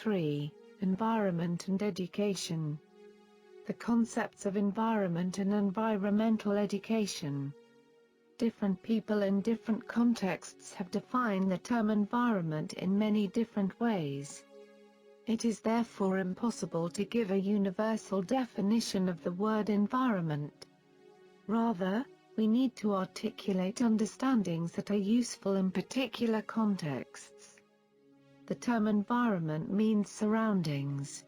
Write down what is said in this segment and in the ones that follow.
3. Environment and education. The concepts of environment and environmental education. Different people in different contexts have defined the term environment in many different ways. It is therefore impossible to give a universal definition of the word environment. Rather, we need to articulate understandings that are useful in particular contexts. The term environment means surroundings.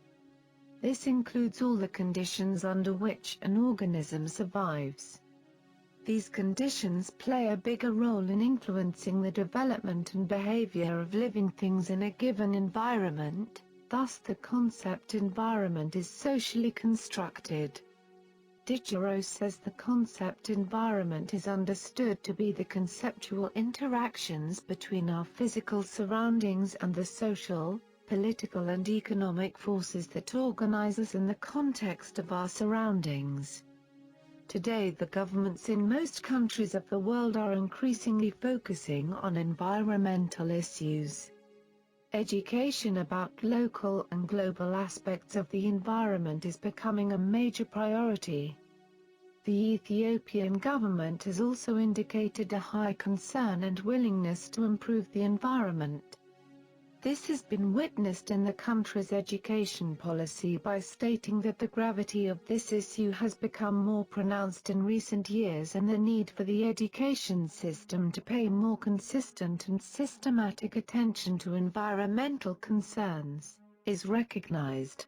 This includes all the conditions under which an organism survives. These conditions play a bigger role in influencing the development and behavior of living things in a given environment, thus the concept environment is socially constructed. Diderot says the concept environment is understood to be the conceptual interactions between our physical surroundings and the social, political and economic forces that organize us in the context of our surroundings. Today the governments in most countries of the world are increasingly focusing on environmental issues. Education about local and global aspects of the environment is becoming a major priority. The Ethiopian government has also indicated a high concern and willingness to improve the environment. This has been witnessed in the country's education policy by stating that the gravity of this issue has become more pronounced in recent years and the need for the education system to pay more consistent and systematic attention to environmental concerns is recognized.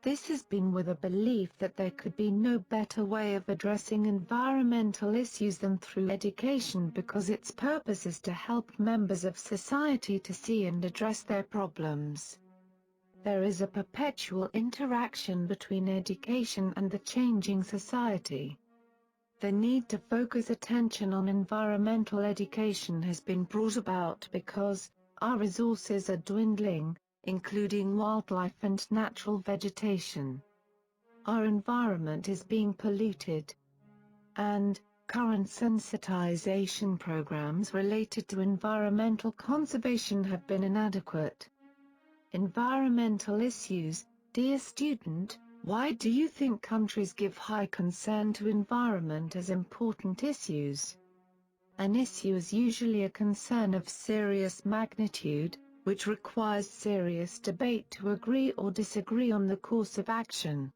This has been with a belief that there could be no better way of addressing environmental issues than through education because its purpose is to help members of society to see and address their problems. There is a perpetual interaction between education and the changing society. The need to focus attention on environmental education has been brought about because our resources are dwindling, including wildlife and natural vegetation. Our environment is being polluted. And current sensitization programs related to environmental conservation have been inadequate. Environmental issues. Dear student, why do you think countries give high concern to environment as important issues? An issue is usually a concern of serious magnitude, which requires serious debate to agree or disagree on the course of action.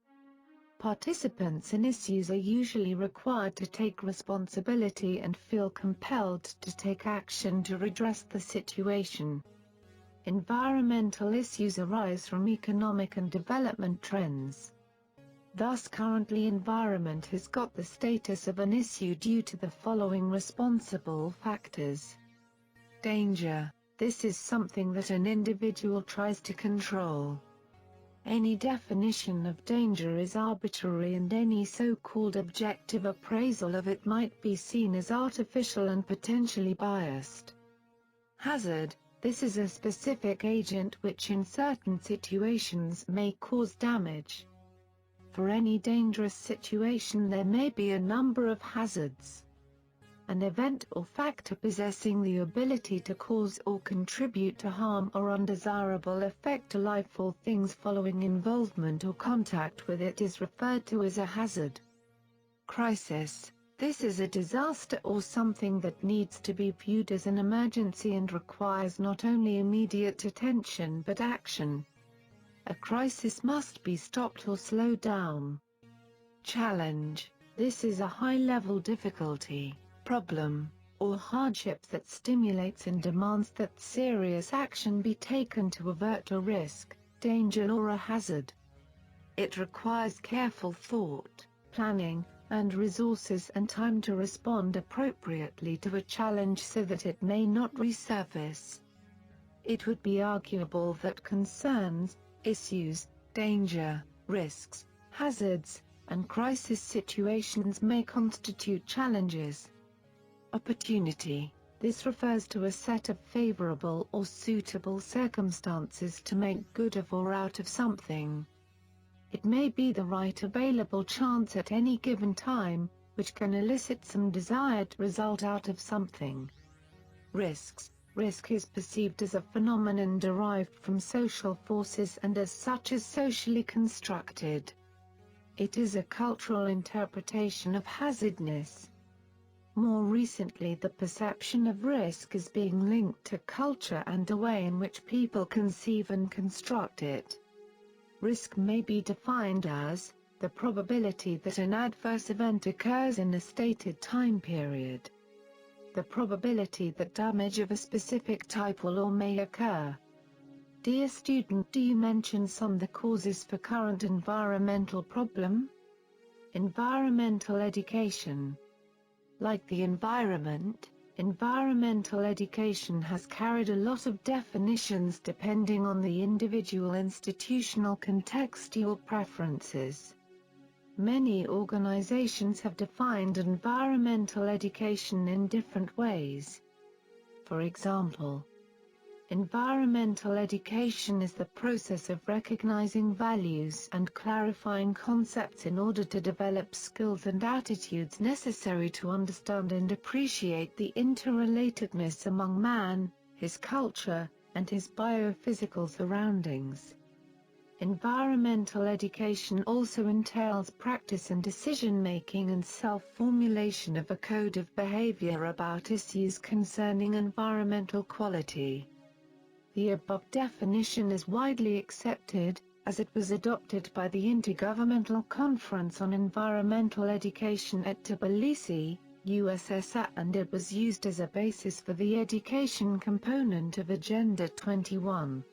Participants in issues are usually required to take responsibility and feel compelled to take action to redress the situation. Environmental issues arise from economic and development trends. Thus currently environment has got the status of an issue due to the following responsible factors. Danger. This is something that an individual tries to control. Any definition of danger is arbitrary and any so-called objective appraisal of it might be seen as artificial and potentially biased. Hazard. This is a specific agent which in certain situations may cause damage. For any dangerous situation there may be a number of hazards. An event or factor possessing the ability to cause or contribute to harm or undesirable effect to life or things following involvement or contact with it is referred to as a hazard. Crisis. This is a disaster or something that needs to be viewed as an emergency and requires not only immediate attention but action. A crisis must be stopped or slowed down. Challenge. This is a high-level difficulty, problem, or hardship that stimulates and demands that serious action be taken to avert a risk, danger or a hazard. It requires careful thought, planning, and resources and time to respond appropriately to a challenge so that it may not resurface. It would be arguable that concerns, issues, danger, risks, hazards, and crisis situations may constitute challenges. Opportunity. This refers to a set of favorable or suitable circumstances to make good of or out of something. It may be the right available chance at any given time, which can elicit some desired result out of something. Risks. Risk is perceived as a phenomenon derived from social forces and as such is socially constructed. It is a cultural interpretation of hazardness. More recently, the perception of risk is being linked to culture and the way in which people conceive and construct it. Risk may be defined as the probability that an adverse event occurs in a stated time period. The probability that damage of a specific type will or may occur. Dear student, do you mention some of the causes for current environmental problem? Environmental education. Like the environment, environmental education has carried a lot of definitions depending on the individual institutional contextual preferences. Many organizations have defined environmental education in different ways. For example, environmental education is the process of recognizing values and clarifying concepts in order to develop skills and attitudes necessary to understand and appreciate the interrelatedness among man, his culture, and his biophysical surroundings. Environmental education also entails practice and decision-making and self-formulation of a code of behavior about issues concerning environmental quality. The above definition is widely accepted, as it was adopted by the Intergovernmental Conference on Environmental Education at Tbilisi, USSR, and it was used as a basis for the education component of Agenda 21.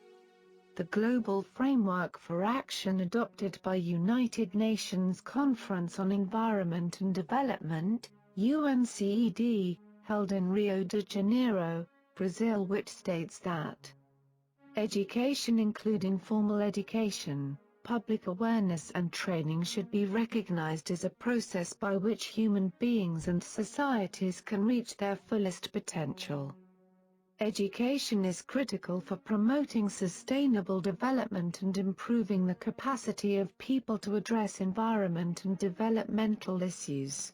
The Global Framework for Action adopted by United Nations Conference on Environment and Development, UNCED, held in Rio de Janeiro, Brazil, which states that education including formal education, public awareness and training should be recognized as a process by which human beings and societies can reach their fullest potential. Education is critical for promoting sustainable development and improving the capacity of people to address environment and developmental issues.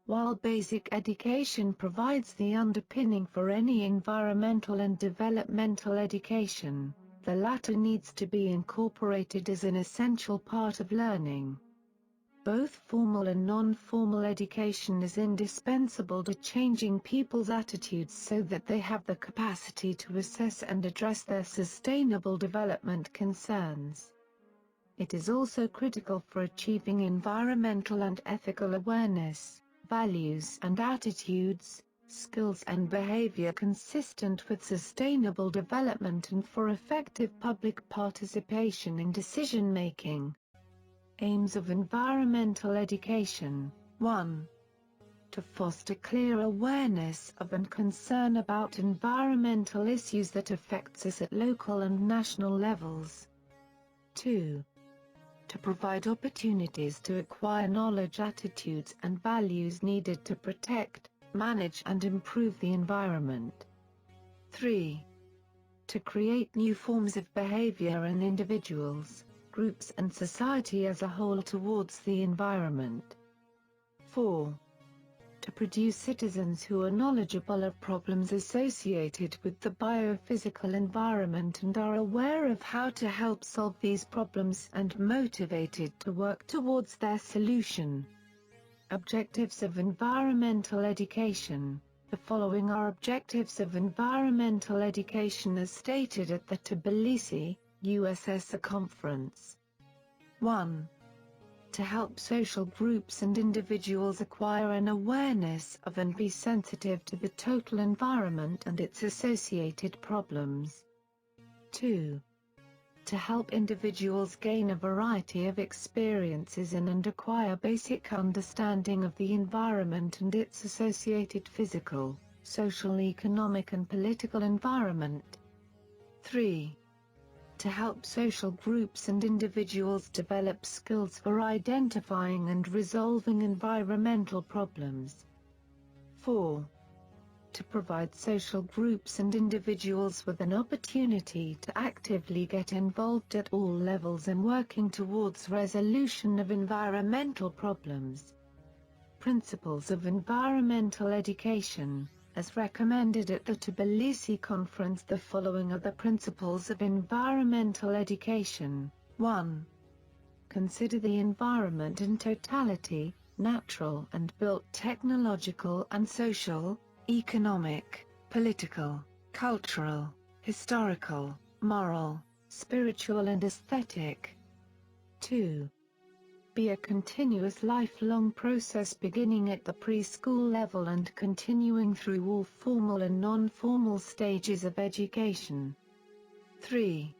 While basic education provides the underpinning for any environmental and developmental education, the latter needs to be incorporated as an essential part of learning. Both formal and non-formal education is indispensable to changing people's attitudes so that they have the capacity to assess and address their sustainable development concerns. It is also critical for achieving environmental and ethical awareness, values and attitudes, skills and behavior consistent with sustainable development and for effective public participation in decision-making. Aims of environmental education. 1. To foster clear awareness of and concern about environmental issues that affects us at local and national levels. 2. To provide opportunities to acquire knowledge, attitudes and values needed to protect, manage and improve the environment. 3. To create new forms of behavior in individuals, groups and society as a whole towards the environment. 4. To produce citizens who are knowledgeable of problems associated with the biophysical environment and are aware of how to help solve these problems and motivated to work towards their solution. Objectives of environmental education. The following are objectives of environmental education as stated at the Tbilisi, USSR Conference. 1. To help social groups and individuals acquire an awareness of and be sensitive to the total environment and its associated problems. 2. To help individuals gain a variety of experiences in and acquire basic understanding of the environment and its associated physical, social, economic and political environment. 3. To help social groups and individuals develop skills for identifying and resolving environmental problems. 4. To provide social groups and individuals with an opportunity to actively get involved at all levels in working towards resolution of environmental problems. Principles of environmental education. As recommended at the Tbilisi Conference, the following are the principles of environmental education. 1. Consider the environment in totality, natural and built, technological and social, economic, political, cultural, historical, moral, spiritual and aesthetic. 2. Be a continuous lifelong process beginning at the preschool level and continuing through all formal and non-formal stages of education. 3.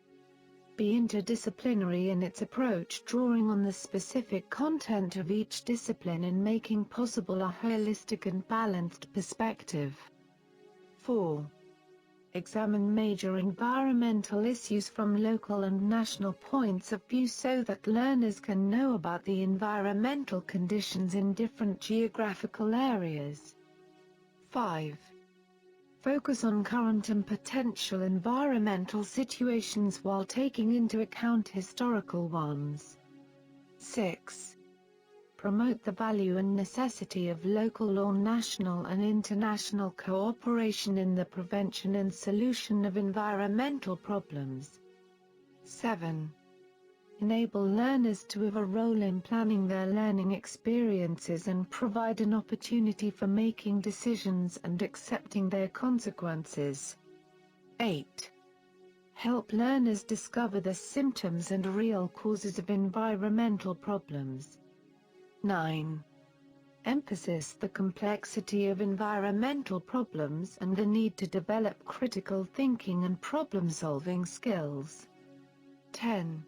Be interdisciplinary in its approach, drawing on the specific content of each discipline and making possible a holistic and balanced perspective. 4. Examine major environmental issues from local and national points of view so that learners can know about the environmental conditions in different geographical areas. 5. Focus on current and potential environmental situations while taking into account historical ones. 6. Promote the value and necessity of local or national and international cooperation in the prevention and solution of environmental problems. 7. Enable learners to have a role in planning their learning experiences and provide an opportunity for making decisions and accepting their consequences. 8. Help learners discover the symptoms and real causes of environmental problems. 9. Emphasize the complexity of environmental problems and the need to develop critical thinking and problem-solving skills. 10.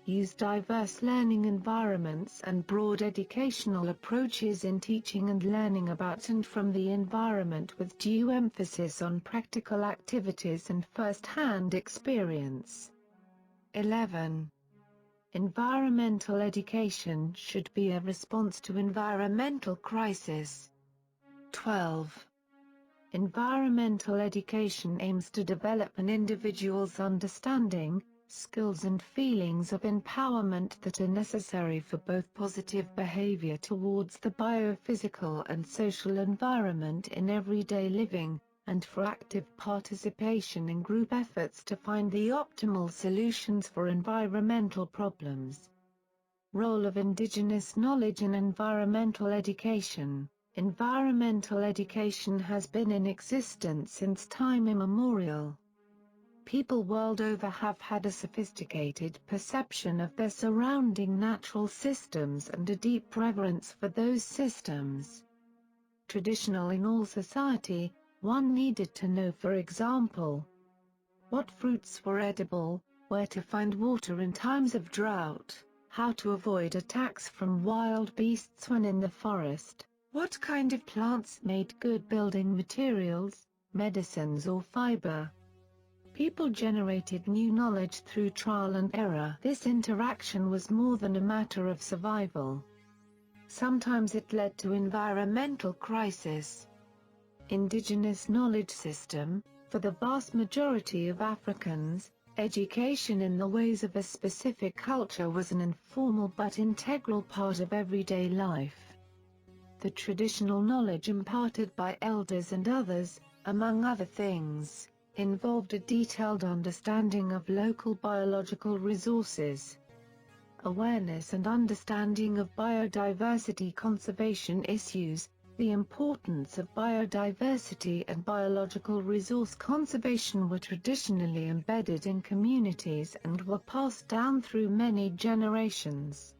Use diverse learning environments and broad educational approaches in teaching and learning about and from the environment with due emphasis on practical activities and first-hand experience. 11. Environmental education should be a response to environmental crisis. 12. Environmental education aims to develop an individual's understanding, skills and feelings of empowerment that are necessary for both positive behavior towards the biophysical and social environment in everyday living, and for active participation in group efforts to find the optimal solutions for environmental problems. Role of Indigenous knowledge in environmental education. Environmental education has been in existence since time immemorial. People world over have had a sophisticated perception of their surrounding natural systems and a deep reverence for those systems. Traditional in all society, one needed to know, for example, what fruits were edible, where to find water in times of drought, how to avoid attacks from wild beasts when in the forest, what kind of plants made good building materials, medicines or fiber. People generated new knowledge through trial and error. This interaction was more than a matter of survival. Sometimes it led to environmental crisis. Indigenous knowledge system. For the vast majority of Africans, education in the ways of a specific culture was an informal but integral part of everyday life. The traditional knowledge imparted by elders and others, among other things, involved a detailed understanding of local biological resources, awareness and understanding of biodiversity conservation issues. The importance of biodiversity and biological resource conservation were traditionally embedded in communities and were passed down through many generations.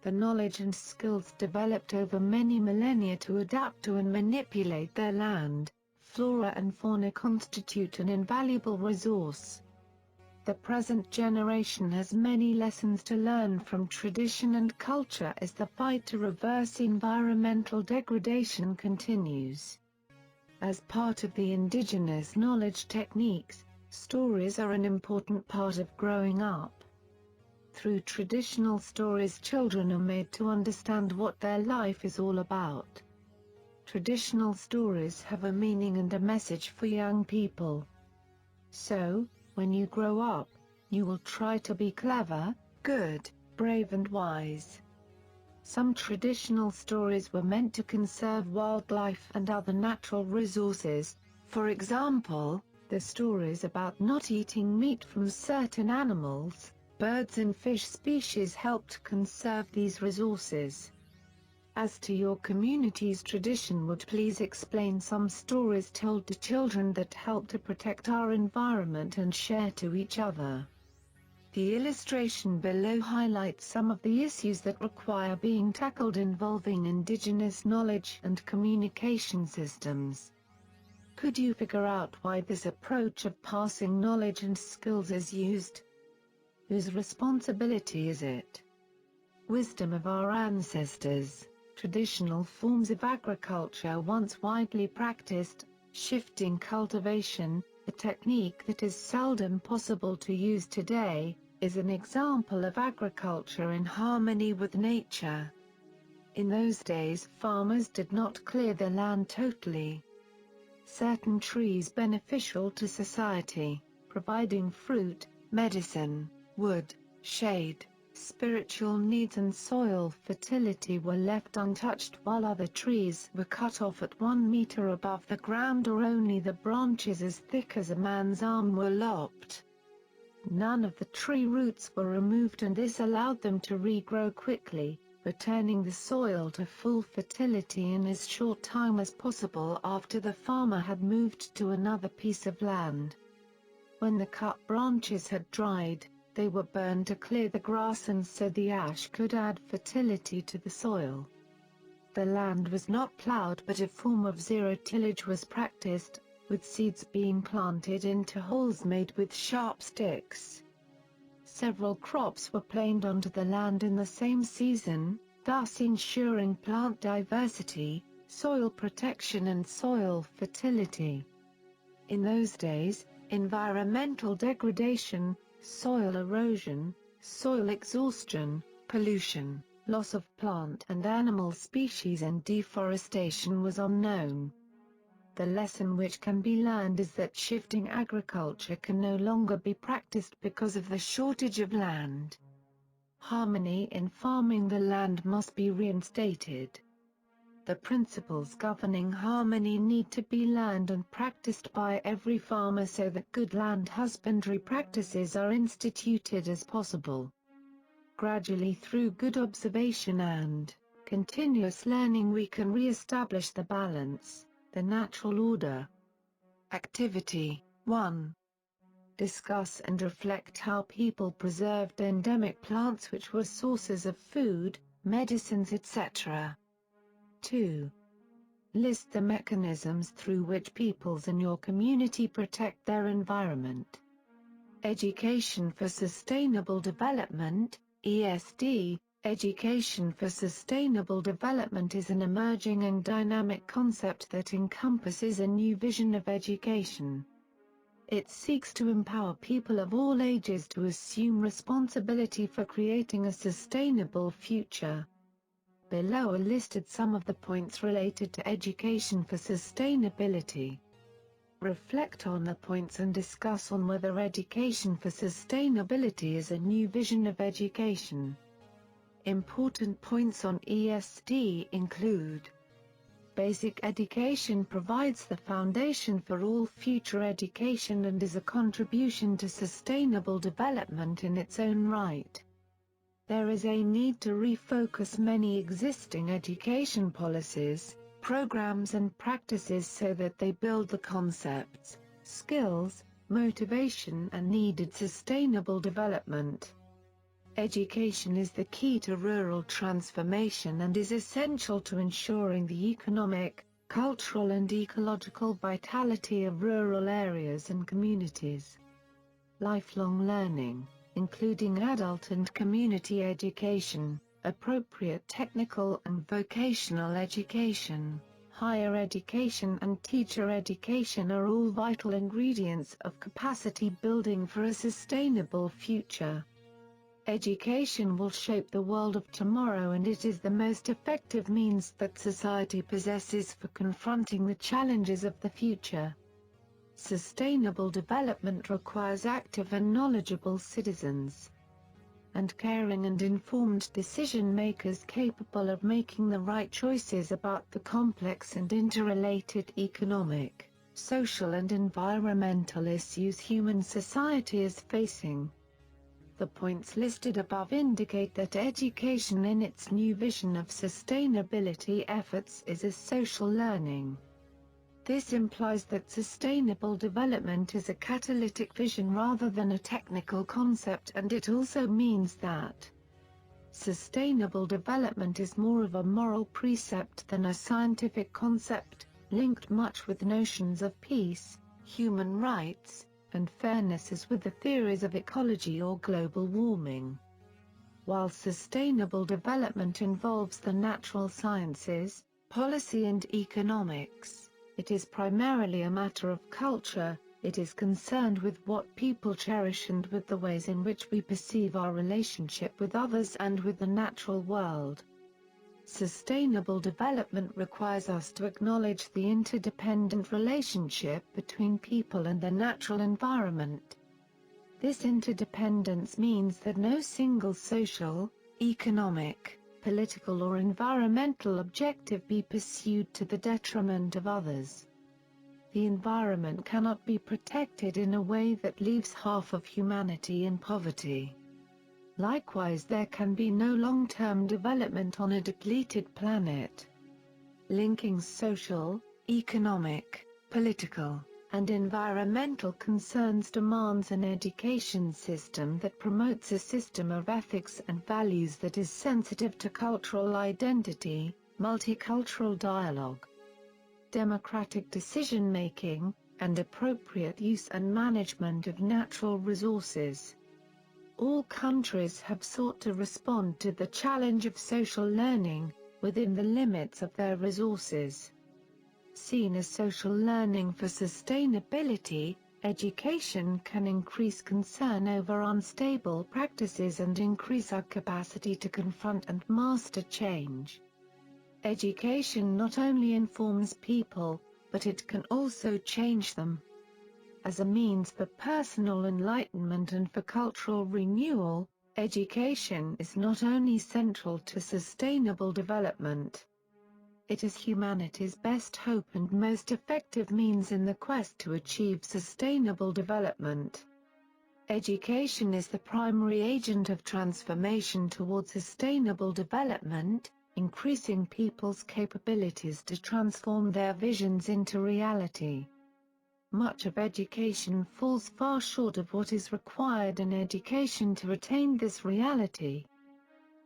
The knowledge and skills developed over many millennia to adapt to and manipulate their land, flora and fauna constitute an invaluable resource. The present generation has many lessons to learn from tradition and culture as the fight to reverse environmental degradation continues. As part of the indigenous knowledge techniques, stories are an important part of growing up. Through traditional stories, children are made to understand what their life is all about. Traditional stories have a meaning and a message for young people. So, when you grow up, you will try to be clever, good, brave and wise. Some traditional stories were meant to conserve wildlife and other natural resources. For example, the stories about not eating meat from certain animals, birds and fish species helped conserve these resources. As to your community's tradition, would please explain some stories told to children that help to protect our environment and share to each other? The illustration below highlights some of the issues that require being tackled involving Indigenous knowledge and communication systems. Could you figure out why this approach of passing knowledge and skills is used? Whose responsibility is it? Wisdom of our ancestors. Traditional forms of agriculture once widely practiced, shifting cultivation, a technique that is seldom possible to use today, is an example of agriculture in harmony with nature. In those days, farmers did not clear the land totally. Certain trees beneficial to society, providing fruit, medicine, wood, shade, spiritual needs and soil fertility were left untouched, while other trees were cut off at 1 meter above the ground, or only the branches as thick as a man's arm were lopped. None of the tree roots were removed, and this allowed them to regrow quickly, returning the soil to full fertility in as short time as possible after the farmer had moved to another piece of land. When the cut branches had dried, they were burned to clear the grass, and so the ash could add fertility to the soil. The land was not plowed, but a form of zero-tillage was practiced, with seeds being planted into holes made with sharp sticks. Several crops were planted onto the land in the same season, thus ensuring plant diversity, soil protection and soil fertility. In those days, environmental degradation, soil erosion, soil exhaustion, pollution, loss of plant and animal species and deforestation was unknown. The lesson which can be learned is that shifting agriculture can no longer be practiced because of the shortage of land. Harmony in farming the land must be reinstated. The principles governing harmony need to be learned and practiced by every farmer so that good land husbandry practices are instituted as possible. Gradually, through good observation and continuous learning, we can re-establish the balance, the natural order. Activity 1. Discuss and reflect how people preserved endemic plants which were sources of food, medicines, etc. 2. List the mechanisms through which peoples in your community protect their environment. Education for Sustainable Development, ESD. Education for Sustainable Development is an emerging and dynamic concept that encompasses a new vision of education. It seeks to empower people of all ages to assume responsibility for creating a sustainable future. Below are listed some of the points related to education for sustainability. Reflect on the points and discuss on whether education for sustainability is a new vision of education. Important points on ESD include: basic education provides the foundation for all future education and is a contribution to sustainable development in its own right. There is a need to refocus many existing education policies, programs and practices so that they build the concepts, skills, motivation and needed sustainable development. Education is the key to rural transformation and is essential to ensuring the economic, cultural and ecological vitality of rural areas and communities. Lifelong learning, including adult and community education, appropriate technical and vocational education, higher education and teacher education are all vital ingredients of capacity building for a sustainable future. Education will shape the world of tomorrow, and it is the most effective means that society possesses for confronting the challenges of the future. Sustainable development requires active and knowledgeable citizens. and caring and informed decision-makers capable of making the right choices about the complex and interrelated economic, social and environmental issues human society is facing. The points listed above indicate that education in its new vision of sustainability efforts is a social learning. This implies that sustainable development is a catalytic vision rather than a technical concept, and it also means that sustainable development is more of a moral precept than a scientific concept, linked much with notions of peace, human rights, and fairness as with the theories of ecology or global warming. While sustainable development involves the natural sciences, policy and economics, it is primarily a matter of culture. It is concerned with what people cherish and with the ways in which we perceive our relationship with others and with the natural world. Sustainable development requires us to acknowledge the interdependent relationship between people and the natural environment. This interdependence means that no single social, economic, political or environmental objective be pursued to the detriment of others. The environment cannot be protected in a way that leaves half of humanity in poverty. Likewise, there can be no long-term development on a depleted planet. Linking social, economic, political, and environmental concerns demands an education system that promotes a system of ethics and values that is sensitive to cultural identity, multicultural dialogue, democratic decision-making, and appropriate use and management of natural resources. All countries have sought to respond to the challenge of social learning, within the limits of their resources. Seen as social learning for sustainability, education can increase concern over unstable practices and increase our capacity to confront and master change. Education not only informs people, but it can also change them. As a means for personal enlightenment and for cultural renewal, education is not only central to sustainable development. It is humanity's best hope and most effective means in the quest to achieve sustainable development. Education is the primary agent of transformation towards sustainable development, increasing people's capabilities to transform their visions into reality. Much of education falls far short of what is required in education to attain this reality.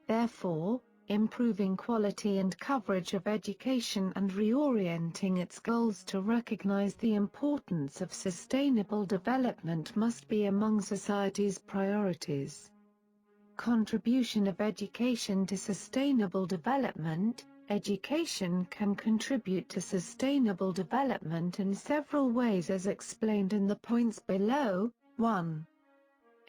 Therefore, improving quality and coverage of education and reorienting its goals to recognize the importance of sustainable development must be among society's priorities. Contribution of education to sustainable development. Education can contribute to sustainable development in several ways as explained in the points below. 1.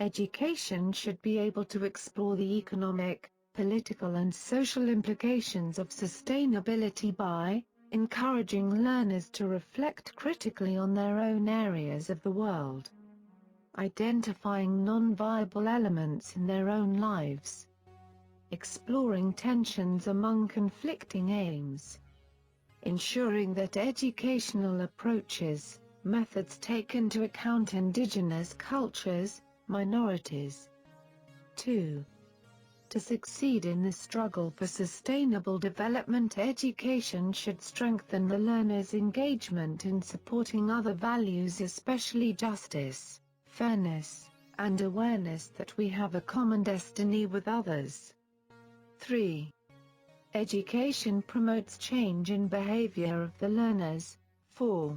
Education should be able to explore the economic, political and social implications of sustainability by encouraging learners to reflect critically on their own areas of the world, identifying non-viable elements in their own lives, exploring tensions among conflicting aims, ensuring that educational approaches, methods take into account indigenous cultures, minorities. 2. To succeed in the struggle for sustainable development, education should strengthen the learner's engagement in supporting other values, especially justice, fairness, and awareness that we have a common destiny with others. 3. Education promotes change in behavior of the learners. 4.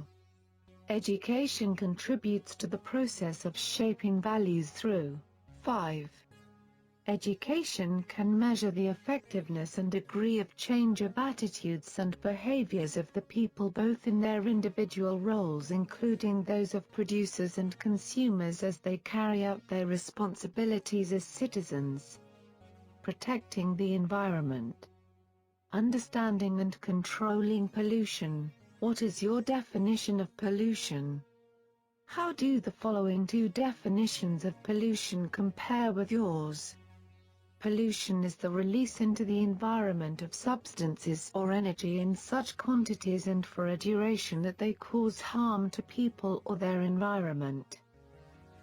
Education contributes to the process of shaping values through. 5. Education can measure the effectiveness and degree of change of attitudes and behaviors of the people both in their individual roles, including those of producers and consumers, as they carry out their responsibilities as citizens. Protecting the environment. Understanding and controlling pollution. What is your definition of pollution? How do the following two definitions of pollution compare with yours? Pollution is the release into the environment of substances or energy in such quantities and for a duration that they cause harm to people or their environment.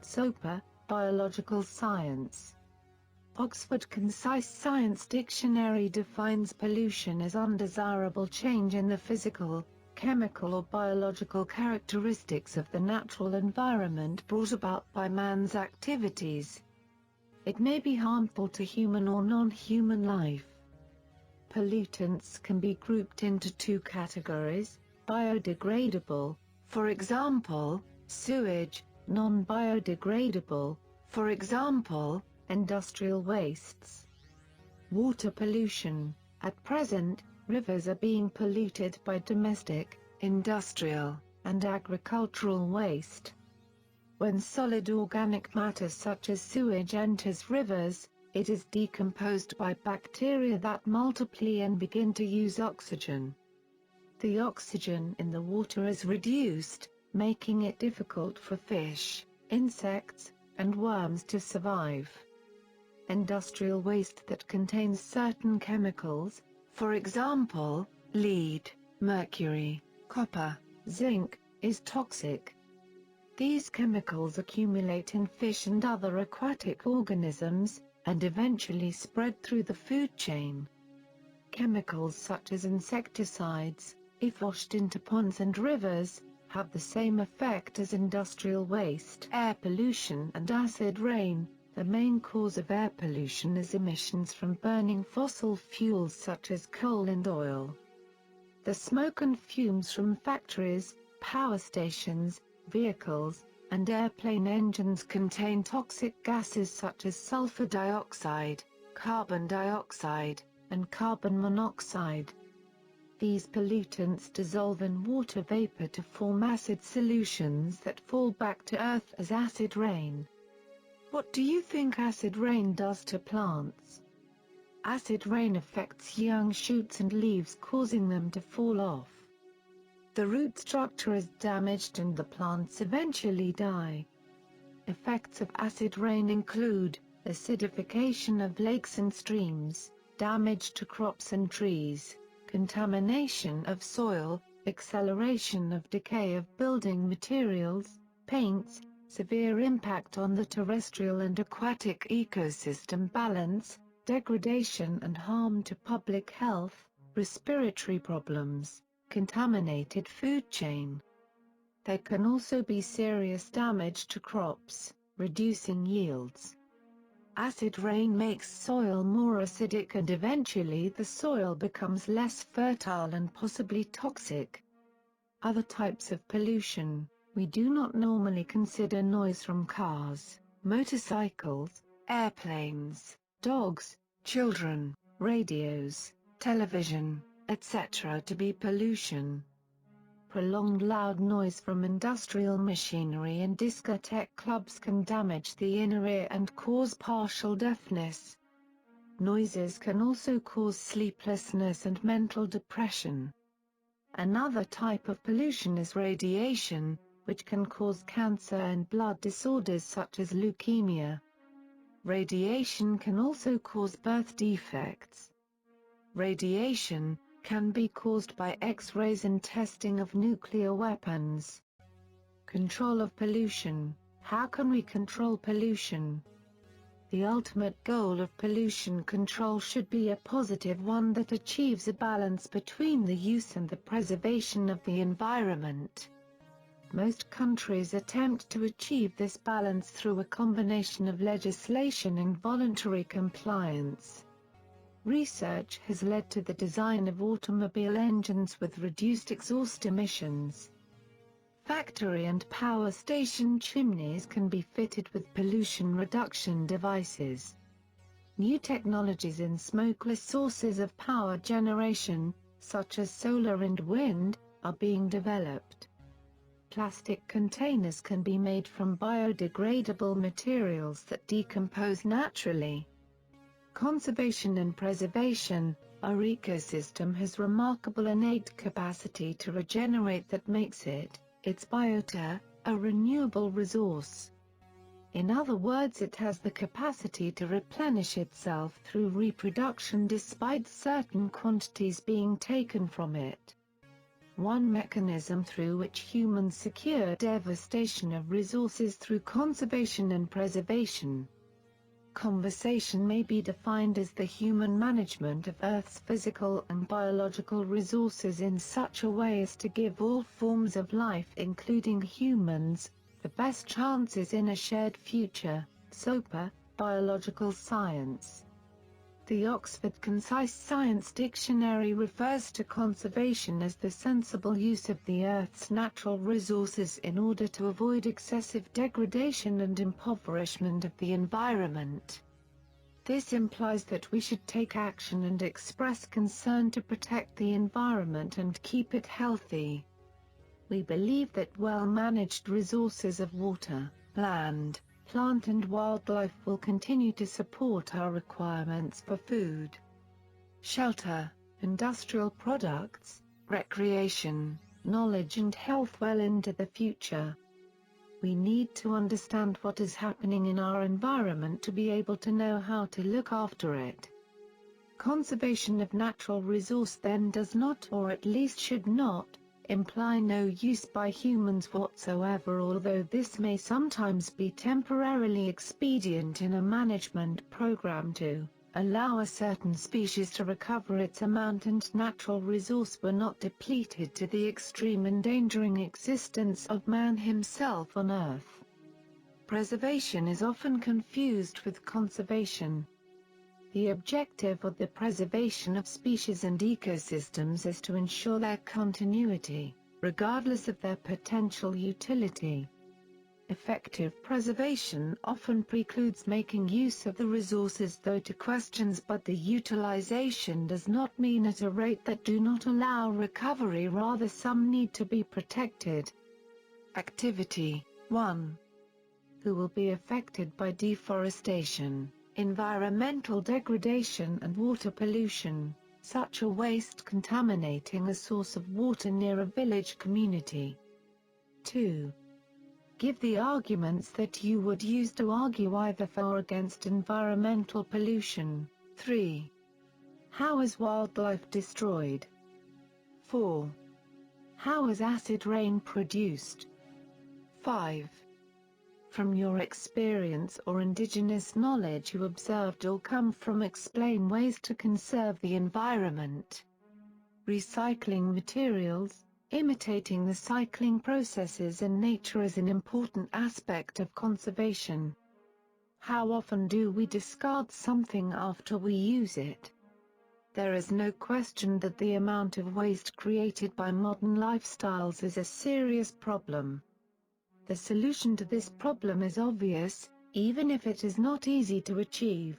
SOPA, Biological Science. Oxford Concise Science Dictionary defines pollution as undesirable change in the physical, chemical or biological characteristics of the natural environment brought about by man's activities. It may be harmful to human or non-human life. Pollutants can be grouped into two categories: biodegradable, for example, sewage; non-biodegradable, for example, industrial wastes. Water pollution. At present, rivers are being polluted by domestic, industrial, and agricultural waste. When solid organic matter such as sewage enters rivers, it is decomposed by bacteria that multiply and begin to use oxygen. The oxygen in the water is reduced, making it difficult for fish, insects, and worms to survive. Industrial waste that contains certain chemicals, for example, lead, mercury, copper, zinc, is toxic. These chemicals accumulate in fish and other aquatic organisms, and eventually spread through the food chain. Chemicals such as insecticides, if washed into ponds and rivers, have the same effect as industrial waste. Air pollution and acid rain. The main cause of air pollution is emissions from burning fossil fuels such as coal and oil. The smoke and fumes from factories, power stations, vehicles, and airplane engines contain toxic gases such as sulfur dioxide, carbon dioxide, and carbon monoxide. These pollutants dissolve in water vapor to form acid solutions that fall back to Earth as acid rain. What do you think acid rain does to plants? Acid rain affects young shoots and leaves, causing them to fall off. The root structure is damaged and the plants eventually die. Effects of acid rain include acidification of lakes and streams, damage to crops and trees, contamination of soil, acceleration of decay of building materials, paints, severe impact on the terrestrial and aquatic ecosystem balance, degradation and harm to public health, respiratory problems, contaminated food chain. There can also be serious damage to crops, reducing yields. Acid rain makes soil more acidic and eventually the soil becomes less fertile and possibly toxic. Other types of pollution. We do not normally consider noise from cars, motorcycles, airplanes, dogs, children, radios, television, etc. to be pollution. Prolonged loud noise from industrial machinery and discotheque clubs can damage the inner ear and cause partial deafness. Noises can also cause sleeplessness and mental depression. Another type of pollution is radiation, which can cause cancer and blood disorders such as leukemia. Radiation can also cause birth defects. Radiation can be caused by X-rays and testing of nuclear weapons. Control of pollution. How can we control pollution? The ultimate goal of pollution control should be a positive one that achieves a balance between the use and the preservation of the environment. Most countries attempt to achieve this balance through a combination of legislation and voluntary compliance. Research has led to the design of automobile engines with reduced exhaust emissions. Factory and power station chimneys can be fitted with pollution reduction devices. New technologies in smokeless sources of power generation, such as solar and wind, are being developed. Plastic containers can be made from biodegradable materials that decompose naturally. Conservation and preservation. Our ecosystem has remarkable innate capacity to regenerate that makes it, its biota, a renewable resource. In other words, it has the capacity to replenish itself through reproduction despite certain quantities being taken from it. One mechanism through which humans secure devastation of resources through conservation and preservation. Conservation may be defined as the human management of Earth's physical and biological resources in such a way as to give all forms of life, including humans, the best chances in a shared future. SOPA, Biological Science. The Oxford Concise Science Dictionary refers to conservation as the sensible use of the Earth's natural resources in order to avoid excessive degradation and impoverishment of the environment. This implies that we should take action and express concern to protect the environment and keep it healthy. We believe that well-managed resources of water, land, plant and wildlife will continue to support our requirements for food, shelter, industrial products, recreation, knowledge and health well into the future. We need to understand what is happening in our environment to be able to know how to look after it. Conservation of natural resource then does not, or at least should not, imply no use by humans whatsoever, although this may sometimes be temporarily expedient in a management program to allow a certain species to recover its amount and natural resource were not depleted to the extreme endangering existence of man himself on Earth. Preservation is often confused with conservation. The objective of the preservation of species and ecosystems is to ensure their continuity, regardless of their potential utility. Effective preservation often precludes making use of the resources though to questions, but the utilization does not mean at a rate that do not allow recovery, rather some need to be protected. Activity 1. Who will be affected by deforestation? Environmental degradation and water pollution, such a waste contaminating a source of water near a village community. 2. Give the arguments that you would use to argue either for or against environmental pollution. 3. How is wildlife destroyed? 4. How is acid rain produced? 5. From your experience or indigenous knowledge you observed or come from, explain ways to conserve the environment. Recycling materials, imitating the cycling processes in nature is an important aspect of conservation. How often do we discard something after we use it? There is no question that the amount of waste created by modern lifestyles is a serious problem. The solution to this problem is obvious, even if it is not easy to achieve.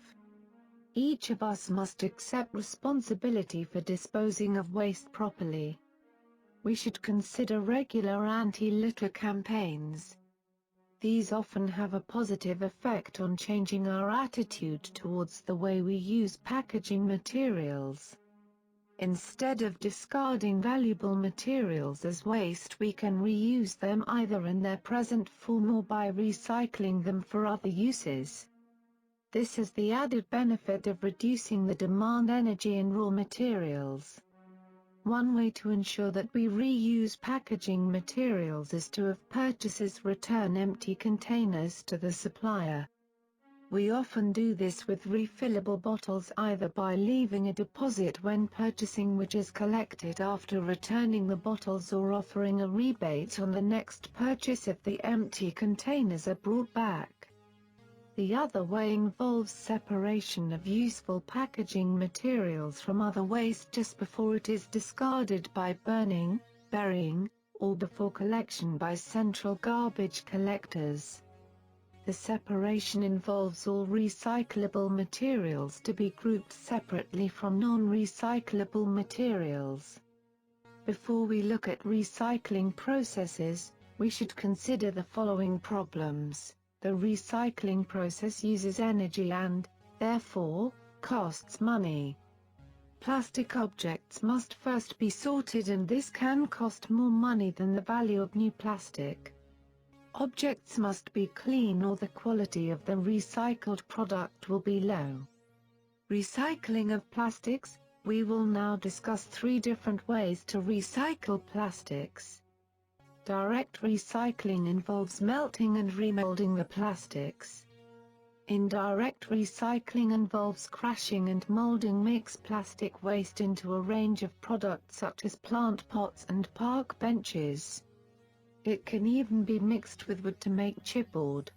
Each of us must accept responsibility for disposing of waste properly. We should consider regular anti-litter campaigns. These often have a positive effect on changing our attitude towards the way we use packaging materials. Instead of discarding valuable materials as waste, we can reuse them either in their present form or by recycling them for other uses. This has the added benefit of reducing the demand energy in raw materials. One way to ensure that we reuse packaging materials is to have purchasers return empty containers to the supplier. We often do this with refillable bottles, either by leaving a deposit when purchasing which is collected after returning the bottles, or offering a rebate on the next purchase if the empty containers are brought back. The other way involves separation of useful packaging materials from other waste just before it is discarded by burning, burying, or before collection by central garbage collectors. The separation involves all recyclable materials to be grouped separately from non-recyclable materials. Before we look at recycling processes, we should consider the following problems. The recycling process uses energy and, therefore, costs money. Plastic objects must first be sorted, and this can cost more money than the value of new plastic. Objects must be clean or the quality of the recycled product will be low. Recycling of plastics. We will now discuss 3 different ways to recycle plastics. Direct recycling involves melting and remolding the plastics. Indirect recycling involves crashing and molding mixed plastic waste into a range of products such as plant pots and park benches. It can even be mixed with wood to make chipboard.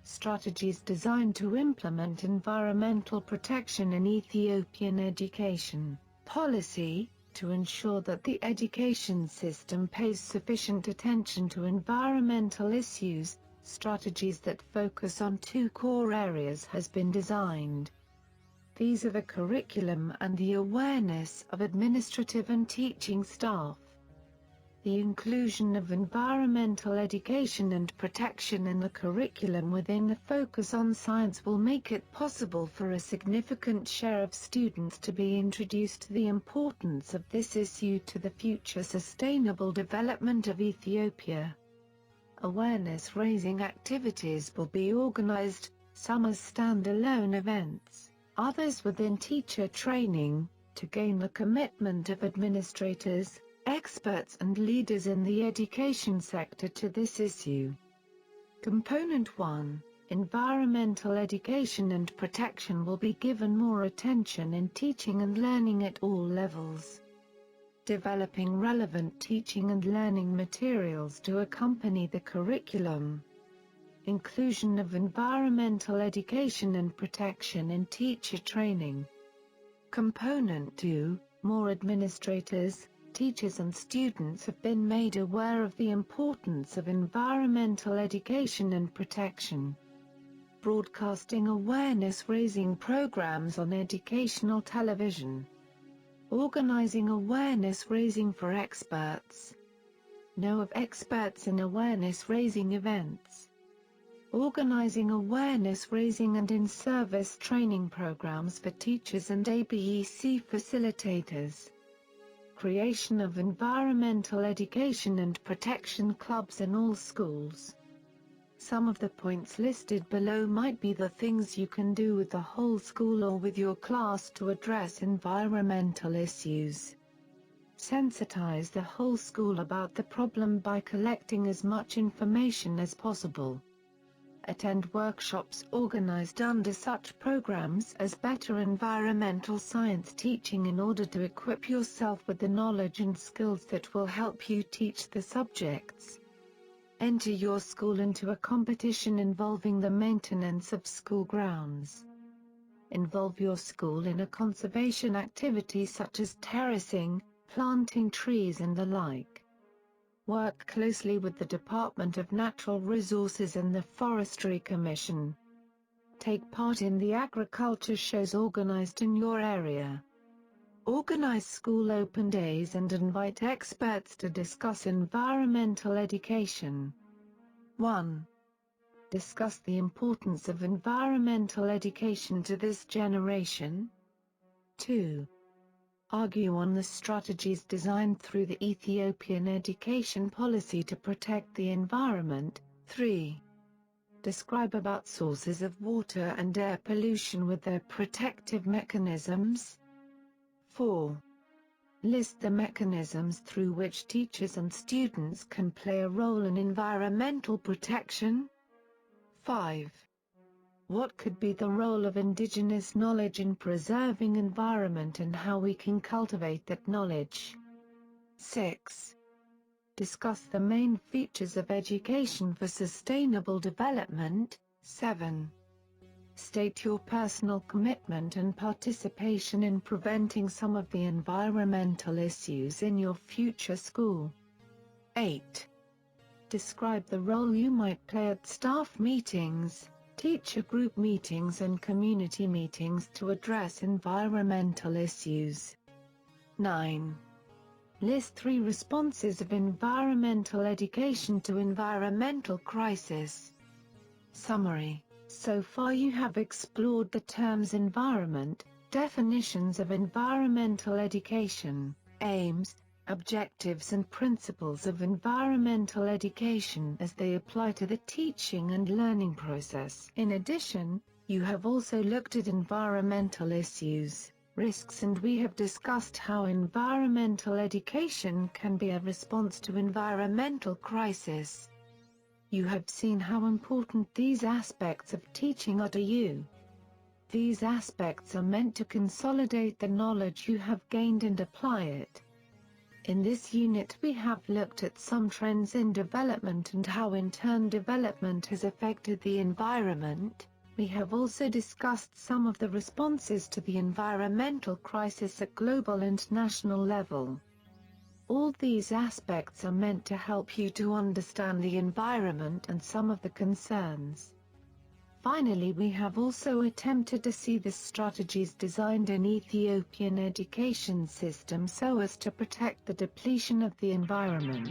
Strategies designed to implement environmental protection in Ethiopian education policy, to ensure that the education system pays sufficient attention to environmental issues. Strategies that focus on 2 core areas has been designed. These are the curriculum and the awareness of administrative and teaching staff. The inclusion of environmental education and protection in the curriculum within the focus on science will make it possible for a significant share of students to be introduced to the importance of this issue to the future sustainable development of Ethiopia. Awareness-raising activities will be organized, some as stand-alone events, others within teacher training, to gain the commitment of administrators, experts and leaders in the education sector to this issue. Component 1. Environmental education and protection will be given more attention in teaching and learning at all levels. Developing relevant teaching and learning materials to accompany the curriculum. Inclusion of environmental education and protection in teacher training. Component 2. More administrators, teachers and students have been made aware of the importance of environmental education and protection. Broadcasting awareness-raising programs on educational television. Organizing awareness-raising for experts. Know of experts in awareness-raising events. Organizing awareness-raising and in-service training programs for teachers and ABEC facilitators. Creation of environmental education and protection clubs in all schools. Some of the points listed below might be the things you can do with the whole school or with your class to address environmental issues. Sensitize the whole school about the problem by collecting as much information as possible. Attend workshops organized under such programs as better environmental science teaching in order to equip yourself with the knowledge and skills that will help you teach the subjects. Enter your school into a competition involving the maintenance of school grounds. Involve your school in a conservation activity such as terracing, planting trees and the like. Work closely with the Department of Natural Resources and the Forestry Commission. Take part in the agriculture shows organized in your area. Organize school open days and invite experts to discuss environmental education. 1. Discuss the importance of environmental education to this generation. 2. Argue on the strategies designed through the Ethiopian education policy to protect the environment. 3. Describe about sources of water and air pollution with their protective mechanisms. 4. List the mechanisms through which teachers and students can play a role in environmental protection. 5. What could be the role of Indigenous knowledge in preserving environment and how we can cultivate that knowledge? 6. Discuss the main features of education for sustainable development. 7. State your personal commitment and participation in preventing some of the environmental issues in your future school. 8. Describe the role you might play at staff meetings, teacher group meetings and community meetings to address environmental issues. 9. List 3 responses of environmental education to environmental crisis. Summary. So far you have explored the terms environment, definitions of environmental education, aims, objectives and principles of environmental education as they apply to the teaching and learning process. In addition, you have also looked at environmental issues, risks, and we have discussed how environmental education can be a response to environmental crisis. You have seen how important these aspects of teaching are to you. These aspects are meant to consolidate the knowledge you have gained and apply it. In this unit we have looked at some trends in development and how in turn development has affected the environment. We have also discussed some of the responses to the environmental crisis at global and national level. All these aspects are meant to help you to understand the environment and some of the concerns. Finally, we have also attempted to see the strategies designed in Ethiopian education system so as to protect the depletion of the environment.